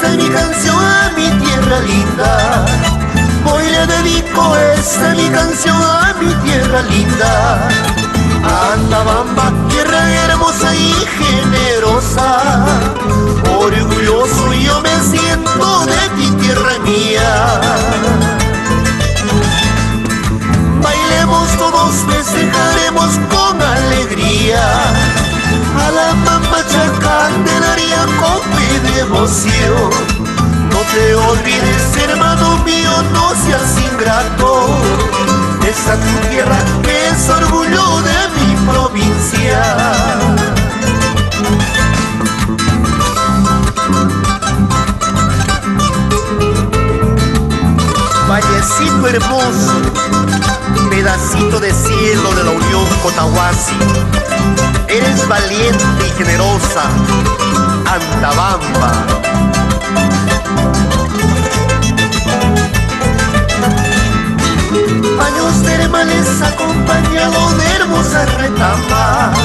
esta es mi canción a mi tierra linda. Hoy le dedico esta mi canción a mi tierra linda. Antabamba, tierra hermosa y generosa, orgulloso yo me siento de ti, tierra mía. Bailemos todos, festejaremos con alegría a la mamacha Candelaria con mi devoción. No te olvides, hermano mío, no seas ingrato. Esa tu tierra que es orgullo de mi provincia. Vallecito hermoso, pedacito de cielo de la Unión Cotahuasi, eres valiente y generosa, Antabamba. Baños termales acompañado de hermosas retamas,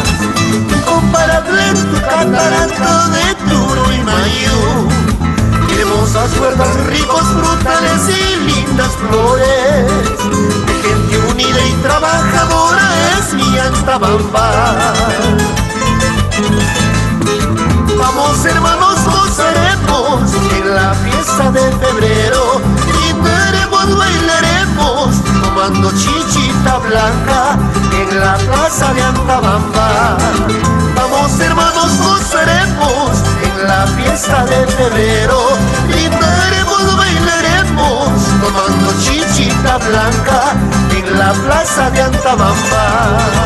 incomparable tu catarata de Turo y Mayo. Hermosas huertas, ricos frutales y lindas flores, de gente unida y trabajadora es mi Antabamba. Vamos hermanos, gozaremos en la fiesta de febrero, gritaremos, bailaremos, tomando chichita blanca en la plaza de Antabamba. Vamos hermanos, gozaremos en la fiesta de febrero, gritaremos, bailaremos, tomando chichita blanca en la plaza de Antabamba.